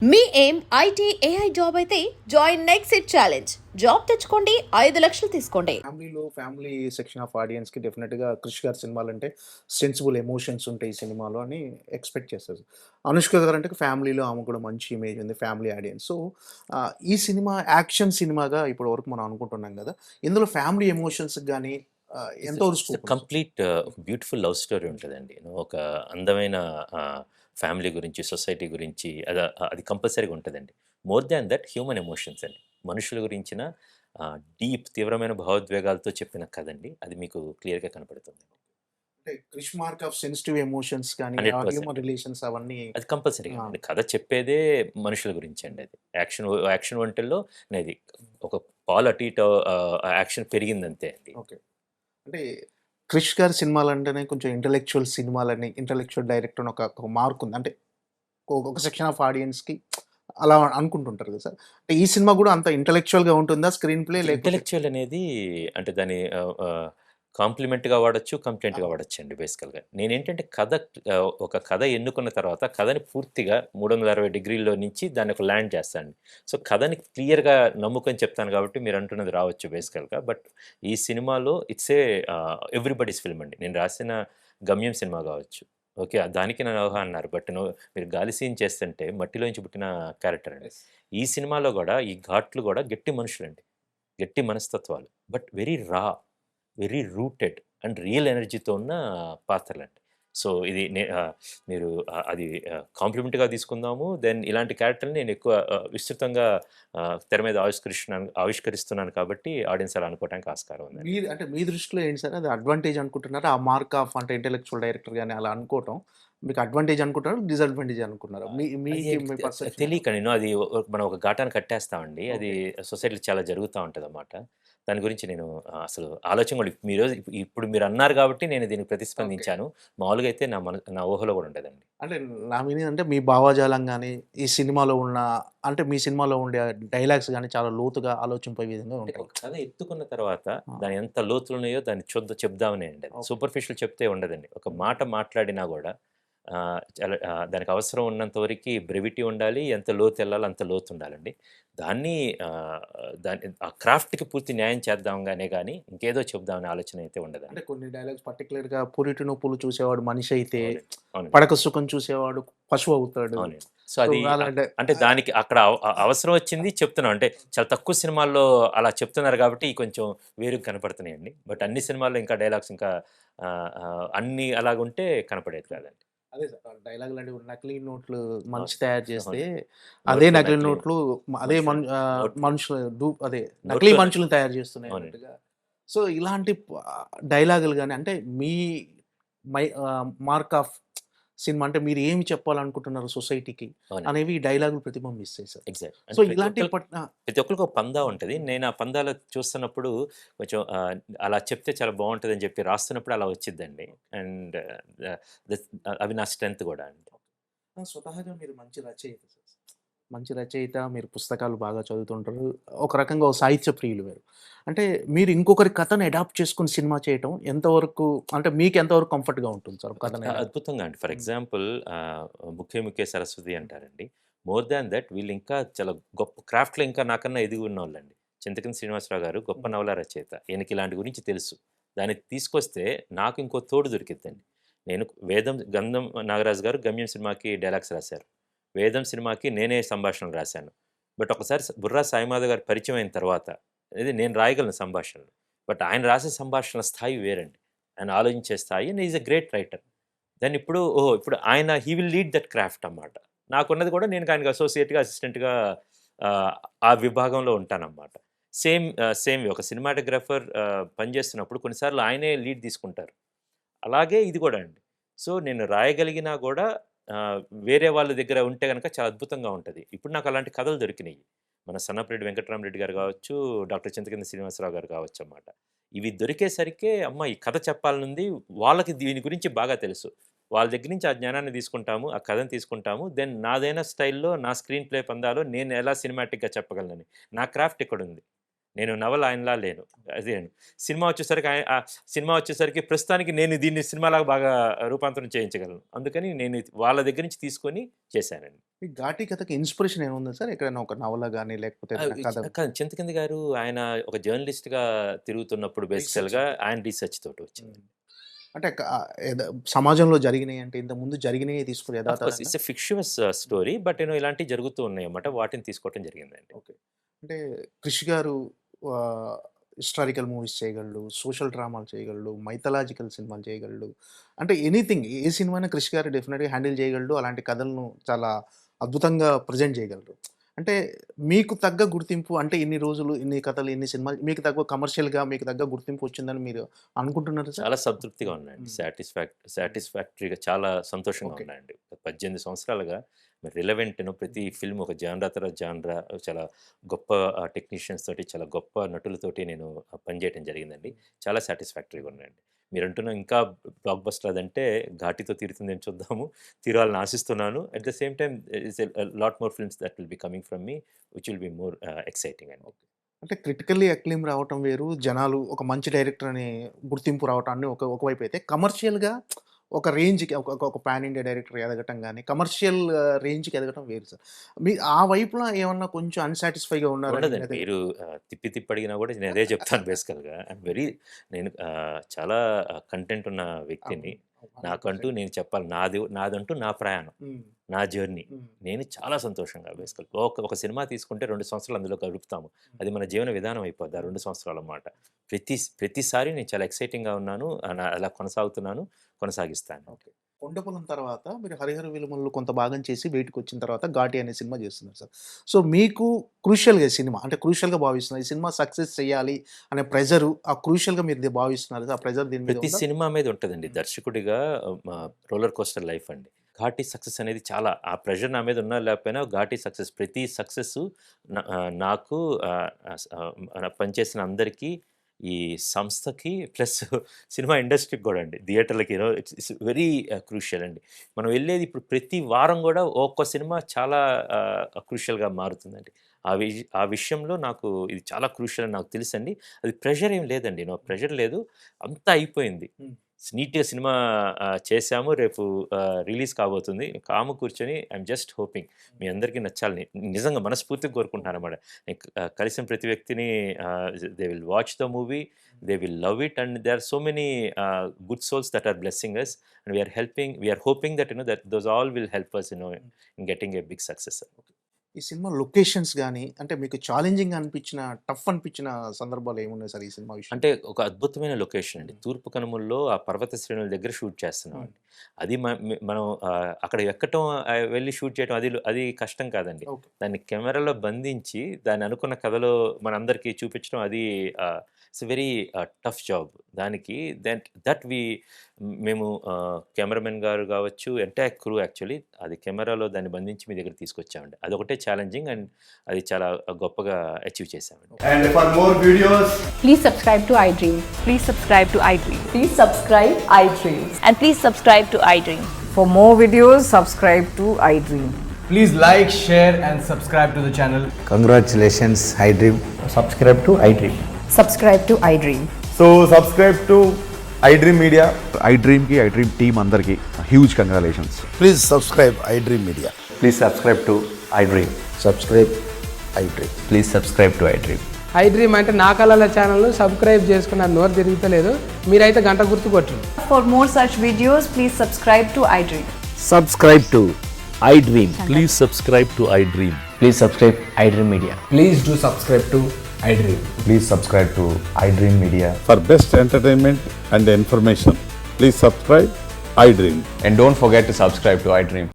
మీ ఏం IT AI job అయితే join next it challenge. Job తెచ్చుకోండి, 5 లక్షలు తీసుకోండి. ఫ్యామిలీ సెక్షన్ ఆఫ్ ఆడియన్స్‌కి డెఫినిట్‌గా 'క్రిష్' గారి సినిమాలంటే సెన్సిబుల్ ఎమోషన్స్ ఉంటాయి ఈ సినిమాలో అని ఎక్స్‌పెక్ట్ చేస్తారు. 'అనుష్క' గారంటే ఫ్యామిలీలో ఆమెకు కూడా మంచి ఇమేజ్ ఉంది. Family audience. సో, ఈ సినిమా యాక్షన్ సినిమాగా ఇప్పటి వరకు మనం అనుకుంటున్నాం గదా! ఇందులో ఫ్యామిలీ ఎమోషన్స్‌కి గాని ఎంతవరకు ఇట్స్ స్కోప్ ఉంది? కంప్లీట్ బ్యూటిఫుల్ లవ్ స్టోరీ ఉంటుందండి. ఒక అందమైన ఫ్యామిలీ గురించి, సొసైటీ గురించి అది కంపల్సరీగా ఉంటుందండి. More than that human emotions అండి. మనుషుల గురించిన డీప్ తీవ్రమైన భావోద్వేగాలతో చెప్పిన కథ అండి. అది మీకు క్లియర్‌గా కనపడుతుంది. అంటే 'Krish' mark of sensitive emotions కానీ, ఆ 100% హ్యూమన్ రిలేషన్స్ అవన్నీ అది కంపల్సరీగా ఆ! అండి. కథ చెప్పేదే మనుషుల గురించి అండి అది. యాక్షన్ వంటిల్లో అనేది ఒక పాలు అటు ఇటు యాక్షన్ పెరిగిందంతే అండి. ఓకే. అంటే 'క్రిష్' గారి సినిమాలంటేనే కొంచెం ఇంటలెక్చువల్ సినిమాలని, ఇంటలెక్చువల్ డైరెక్టర్ అని ఒక మార్క్ ఉంది. అంటే ఒక సెక్షన్ ఆఫ్ ఆడియన్స్‌కి అలా అనుకుంటుంటారు కదా సార్. అంటే ఈ సినిమా గూడా అంత ఇంటలెక్చువల్‌గా ఉంటుందా స్క్రీన్ ప్లే లేకపోతే ఇంటెలెక్చువల్ అనేది అంటే దాన్ని కాంప్లిమెంట్‌గా వాడొచ్చు, కంప్లెయింట్‌గా వాడొచ్చండి బేసికల్‌గా. నేనేంటంటే ఒక కథ ఎన్నుకున్న తర్వాత కథని పూర్తిగా 360 డిగ్రీల్లో నుంచి దాన్ని ఒక ల్యాండ్ చేస్తానండి. సో, కథని క్లియర్‌గా నమ్ముకొని చెప్తాను కాబట్టి మీరంటున్నది రావచ్చు బేసికల్‌గా. బట్ ఈ సినిమాలో ఇట్స్ ఎవ్రీబడీస్ ఫిల్మ్ అండి. నేను రాసిన 'గమ్యం' సినిమా కావచ్చు. ఓకే. దానికి నన్ను ఊహ అన్నారు. బట్ మీరు గాలి సీన్ చేస్తుంటే మట్టిలోంచి పుట్టిన క్యారెక్టర్ అండి. యెస్. ఈ సినిమాలో గూడా ఈ ఘాట్లు గూడా గట్టి మనుషులండి. గట్టి మనస్తత్వాలు. But very rooted and real ఎనర్జీతో ఉన్న పాత్రలండి. సో, ఇది మీరు అది కాంప్లిమెంట్‌గా తీసుకుందాము. దెన్ ఇలాంటి క్యారెక్టర్‌ని నేను ఎక్కువ విస్తృతంగా తెర మీద ఆవిష్కరిస్తున్నాను కాబట్టి ఆడియన్స్ అలా అనుకోవడానికి ఆస్కారం ఉందండి. అంటే మీ దృష్టిలో ఏంటి సార్? అది అడ్వాంటేజ్ అనుకుంటున్నారా? ఆ మార్క్ ఆఫ్ అంటే ఇంటలెక్చువల్ డైరెక్టర్ గాని అలా అనుకోవటం మీకు అడ్వాంటేజ్ అనుకుంటున్నారా? డిసడ్వాంటేజ్ అనుకున్నారా? అది మీ పర్సెప్షన్ ఎలా? తెలియక నేను అది మనం ఒక ఘాటాన్ని కట్టేస్తామండి. అది ఓకే. సొసైటీలో చాలా జరుగుతా ఉంటదన్నమాట. దాని గురించి నేను అసలు ఆలోచన కూడా ఇప్పుడు మీరన్నారు కాబట్టి నేను దీనికి ఓకే. ప్రతిస్పందించాను. మామూలుగా అయితే నా ఊహలో కూడా ఉండదండి. అంటే నా మీనింగ్ అంటే మీ భావజాలం గాని, ఈ సినిమాలో ఉన్న అంటే మీ సినిమాలో ఉండే డైలాగ్స్ గాని చాలా లోతుగా ఆలోచింపే విధంగా అంటే ఉంటాయి. ఒక కథ ఎత్తుకున్న తర్వాత ఆ! దాని ఎంత లోతులున్నాయో దాన్ని చెప్దామనే అండి అది. ఓకే. సూపర్ఫిషియల్ చెప్తే ఉండదండి. ఒక హ్మ్. మాట మాట్లాడినా గూడా చాలా దానికి అవసరం ఉన్నంత వరకి బ్రెవిటీ ఉండాలి. ఎంత లోతెళ్ళాలో అంత లోతుండాలండి. దాన్ని ఆహ్, ఆ క్రాఫ్ట్‌కి పూర్తి న్యాయం చేద్దాం గాని ఇంకేదో చెప్దామనే ఆలోచన అయితే అంటే ఉండదండి. కొన్ని డైలాగ్స్ పర్టిక్యులర్‌గా పురిటి నొప్పులు చూసేవాడు మనిషైతే, అవునండి. అవునండి. పడక సుఖం చూసేవాడు పశువవుతాడు. అవునండి. సో, సో, అది అలాంటి అంటే దానికి అక్కడ అవసరం వచ్చింది చెప్తున్నాం. అంటే చాలా తక్కువ సినిమాల్లో అలా చెప్తున్నారు కాబట్టి కొంచెం వేరుగా కనపడుతున్నాయండి. బట్ అన్ని సినిమాల్లో ఇంకా డైలాగ్స్ ఇంకా అన్నీ అలాగుంటే కనపడేది కాదండి. అదే సార్. డైలాగులంటే నకిలీ నోట్లు అవును. మనిషి తయారు చేస్తే, అవునండి. అదే నోట్లో నకిలీ నకిలీ నోట్లు అదే మనుషులండి. నోట్ మనుషులు అదే నకిలీ నోట్లో మనుషులను తయారు చేస్తున్నాయి అవునండి. అన్నట్టుగా. సో, ఇలాంటి డైలాగులు గాని అంటే మీ మార్క్ ఆఫ్ సినిమా అంటే మీరు ఏమి చెప్పాలనుకుంటున్నారు సొసైటీకి అవునండి. అనేవి ఈ డైలాగులు ప్రతిబింబిస్తాయి సార్. ఎగ్జాక్ట్. సో, అంటే ఇలాంటి ప్రతి ఒక్కళ్ళకి ఒక పందా ఉంటది. నేను ఆ పందాలో చూస్తున్నప్పుడు కొంచెం అలా చెప్తే చాలా బావుంటదని చెప్పి రాస్తున్నప్పుడు అలా వచ్చిద్దండి. అండ్ దస్ అవి నా స్ట్రెంత్ గూడా అండి. స్వతహాగా మీరు మంచి రచయిత సార్. మంచి రచయిత, మీరు పుస్తకాలు బాగా చదువుతుంటారు. ఒక రకంగా ఓ సాహిత్య ప్రియులు మీరు. అంటే మీరు ఇంకొకరి కథను అడాప్ట్ చేసుకొని సినిమా చేయటం ఎంతవరకు అంటే మీకు ఎంతవరకు కంఫర్ట్‌గా ఉంటుంది సార్? కథను అడాప్ట్ అద్భుతంగా అండి. ఫర్ హ్మ్. ఎగ్జాంపుల్ 'ముఖ్కే ముఖ్కే సరస్వతి' అంటారండి. మోర్ దాన్ దట్ వీళ్ళు ఇంకా చాలా గొప్ప క్రాఫ్ట్‌లో ఇంకా నాకన్నా ఎదిగి ఉన్నోళ్ళండి. చింతకింది శ్రీనివాసరావు గారు గొప్ప హ్మ్. నవలా రచయిత. ఈయనకి ఇలాంటి గురించి తెలుసు. దాన్ని తీసుకొస్తే నాకు ఇంకో తోడు దొరికిద్దండి. నేను 'గంధం నాగరాజు' గారు 'గమ్యం' సినిమాకి డైలాగ్స్ రాశారు. 'వేదం' సినిమాకి నేనే సంభాషణలు రాశాను. బట్ ఒకసారి బుర్రా సాయిమాధవ్ గారు పరిచయం అయిన తర్వాత నేను రాయగలను సంభాషణలు. బట్ ఆయన రాసే సంభాషణల స్థాయి వేరండి. ఆయన ఆలోచించే స్థాయి and is a great writer. Then ఇప్పుడు ఆయన he will lead that craft అన్నమాట. నాకున్నది కూడా నేను ఆయనకి అసోసియేట్‌గా, అసిస్టెంట్‌గా ఆ విభాగంలో ఉంటానన్నమాట. సేమ్ ఒక సినిమాటోగ్రాఫర్ పనిచేస్తున్నప్పుడు కొన్నిసార్లు ఆయనే లీడ్ తీసుకుంటారు. అలాగే ఇది గూడా అండి. సో, నేను రాయగలిగినా గూడా ఆహ్, వేరే వాళ్ళ దగ్గర ఉంటే గనక చాలా అద్భుతంగా ఉంటది. ఇప్పుడు నాకు అలాంటి కథలు దొరికినియి. మన సన్నపరెడ్డి వెంకటరామరెడ్డి గారు గావచ్చు, డాక్టర్ చింతకింది శ్రీనివాసరావు గారు కావచ్చన్నమాట. ఇవి దొరికేసరికే అమ్మ! ఈ కథ చెప్పాలనుంది. వాళ్ళకి దీని గురించి బాగా తెలుసు. వాళ్ళ దగ్గర నుంచి ఆ జ్ఞానాన్ని తీసుకుంటాము. ఆ కథను తీసుకుంటాము. దెన్ నాదైన స్టైల్‌లో నా స్క్రీన్ ప్లే పందాలో నేను ఎలా సినిమాటిక్‌గా చెప్పగలనని. నా క్రాఫ్ట్ ఇక్కడుంది. నేను నవల ఆయనలా లేను. అదే సినిమా వచ్చేసరికి ప్రస్తుతానికి నేను దీన్ని సినిమాలాగా బాగా రూపాంతరం చేయించగలను. అందుకని నేను వాళ్ళ దగ్గర నుంచి తీసుకొని చేశానండి. ఈ ఘాటీ కథకి ఇన్స్పిరేషన్ ఏముంది సార్? ఎక్కడైనా ఒక నవల గాని లేకపోతే ఏదైనా కథ? కాదు, చింతకింది గారు ఆయన ఒక జర్నలిస్ట్‌గా తిరుగుతున్నప్పుడు బేసికల్‌గా ఆయన రీసెర్చ్ తోటి వచ్చింది. అంటే సమాజంలో జరిగినాయి అంటే ఇంతకుముందు జరిగినాయి తీసుకుని of course it's a fictitious story. But ఇలాంటివి జరుగుతూ ఉన్నాయన్నమాట. వాటిని తీసుకోవటం జరిగిందండి. ఓకే. అంటే క్రిష్ గారు హిస్టారికల్ మూవీస్ చేయగలడు, సోషల్ డ్రామాలు చేయగలడు, మైథలాజికల్ సినిమాలు చేయగలడు. అంటే ఎనీథింగ్ ఏ సినిమాని క్రిష్ గారు డెఫినెట్‌గా హ్యాండిల్ చేయగలడు. అలాంటి కథలను చాలా అద్భుతంగా ప్రెజెంట్ చేయగలరు. అంటే మీకు తగ్గ గుర్తింపు అంటే ఇన్ని రోజులు, ఇన్ని కథలు, ఇన్ని సినిమాలు మీకు తగ్గ కమర్షియల్‌గా మీకు తగ్గ గుర్తింపు వచ్చిందని మీరు అనుకుంటున్నారా సార్? చాలా సంతృప్తిగా ఉన్నాయండి. సాటిస్ఫాక్టరీగా చాలా సంతోషంగా ఓకే. ఉన్నాయండి. 18 సంవత్సరాలుగా మరి రిలవెంట్ ప్రతి ఫిల్మ్ ఒక జాన్రా తర్వాత జాన్రా చాలా గొప్ప టెక్నీషియన్స్ తోటి, చాలా గొప్ప నటులతోటి నేను పనిచేయటం జరిగిందండి. చాలా సాటిస్ఫాక్టరీగా ఉన్నాయండి. మీరంటున్న ఇంకా బ్లాక్ బస్టర్ అదంటే ఘాటీతో తీరుతుందని చూద్దాము. తీరాలని ఆశిస్తున్నాను. At the same time it's a lot more films that will be coming from me which will be more exciting అండి. అంటే క్రిటికల్లీ అక్లెయిమ్ రావటం వేరు. జనాలు ఒక మంచి డైరెక్టర్ అని గుర్తింపు రావటాన్ని ఒకవైపు అయితే కమర్షియల్‌గా ఒక రేంజ్‌కి ఒక ఒక ఒక పాన్ ఇండియా డైరెక్టర్ ఎదగటం గాని, కమర్షియల్ రేంజ్‌కి ఎదగటం వేరు సార్. ఆ వైపున ఏమన్నా కొంచెం అన్‌సాటిస్ఫైగా ఉన్నారా? ఉండదండి. మీరు తిప్పి తిప్పి అడిగినా కూడా నేను అదే చెప్తాను బేసికల్‌గా. నేను చాలా కంటెంట్ ఉన్న వ్యక్తిని. నాకంటూ నేను చెప్పాలి నాదంటూ నా ప్రయాణం, హ్మ్. నా జర్నీ. హ్మ్. నేను చాలా సంతోషంగా బేసికల్‌గా ఒక సినిమా తీసుకుంటే 2 సంవత్సరాలు అందులో గడుపుతాము. అది మన జీవన విధానం అయిపోద్ది ఆ 2 సంవత్సరాలన్నమాట. ప్రతిసారి నేను చాలా ఎక్సైటింగ్‌గా ఉన్నాను. అలా కొనసాగిస్తాను. ఓకే. 'కొండపొలం' తర్వాత మీరు 'హరిహర వీరమల్లులో' కొంత భాగం చేసి బయటికొచ్చిన తర్వాత 'ఘాటి' అనే సినిమా చేస్తున్నారు సార్. సో, మీకు క్రూషియల్‌గా ఈ సినిమా అంటే క్రూషియల్‌గా భావిస్తున్నారు. ఈ సినిమా సక్సెస్ చేయాలి అనే ప్రెషరు ఆ మీరు భావిస్తున్నారు. ఆ ప్రెషర్ దీని మీద ప్రతి ఉందా? సినిమా మీద ఉంటదండి. దర్శకుడిగా రోలర్ కోస్టర్ లైఫ్ అండి. 'ఘాటి' సక్సెస్ అనేది చాలా ఆ ప్రెషర్ నా మీద ఉన్నా లేకపోయినా 'ఘాటి' సక్సెస్ ప్రతి సక్సెస్సు నాకు పనిచేసిన అందరికీ, ఈ సంస్థకి ప్లస్ సినిమా ఇండస్ట్రీకి కూడా అండి. థియేటర్‌లకి ఇట్స్ వెరీ క్రూషియల్ అండి. మనం వెళ్ళేది ఇప్పుడు ప్రతి వారం కూడా ఒక్కో సినిమా చాలా క్రూషియల్‌గా మారుతుందండి. ఆ విషయంలో నాకు ఇది చాలా క్రూషియల్ అని నాకు తెలుసండి. అది ప్రెషర్ ఏం లేదండి. ప్రెషర్ లేదు. అంతా అయిపోయింది. హ్మ్. నీట్‌గా సినిమా చేశాము. రేపు రిలీజ్ కాబోతుంది. కాము కూర్చొని ఐయామ్ జస్ట్ హోపింగ్ మీ అందరికీ నచ్చాలని నిజంగా మనస్ఫూర్తిగా కోరుకుంటున్నానన్నమాట. కలిసిన ప్రతి వ్యక్తిని they will watch the movie. They will love it and there are so many good souls that are blessing us and we are hoping that that those all will help us in getting a big success. ఈ cinema locations గాని, అంటే మీకు challenging అనిపించిన, tough అనిపించిన సందర్భాలు ఏమున్నాయి sir ఈ cinema విషయంలో? అంటే ఒక అద్భుతమైన లొకేషన్ అండి. తూర్పు కనుమల్లో ఆ పర్వత శ్రేణుల దగ్గర షూట్ చేస్తున్నామండి. అది మనం అక్కడ ఎక్కటం వెళ్లి షూట్ చేయడం అది కష్టం కాదండి. ఓకే. దాన్ని కెమెరాలో బంధించి దాన్ని అనుకున్న కథలో మనందరికీ చూపించడం అది ఇట్స్ వెరీ టఫ్ జాబ్. దానికి మేము కెమెరామెన్ గారు కావచ్చు, ఎంటైర్ క్రూ యాక్చువల్లీ అది కెమెరాలో దాన్ని బంధించి మీ దగ్గర తీసుకొచ్చామండి. అదొకటే ఛాలెంజింగ్ అండ్ అది చాలా గొప్పగా అచీవ్ చేశామండి. And for more videos, Please subscribe to iDream. Please subscribe to iDream. Please subscribe iDream. And please subscribe to iDream. For more videos, subscribe to iDream. please like, share, and subscribe to the channel. Congratulations, iDream. Subscribe to iDream. Subscribe to iDream. So, subscribe to iDream Media. iDream ki iDream team andarki huge congratulations. Please subscribe iDream Media. Please subscribe to iDream. Subscribe iDream. Please subscribe to iDream. iDream అంటే నా కళల channel subscribe చేసుకున్న నోరు తిరుగుతలేదు. మీరైతే గంట గుర్తు కొట్టండి. For more such videos, please subscribe to iDream. Subscribe to iDream. Please subscribe to iDream. Please subscribe iDream Media. Please do subscribe to iDream. Please subscribe to iDream Media. For best entertainment and information, please subscribe iDream. And don't forget to subscribe to iDream.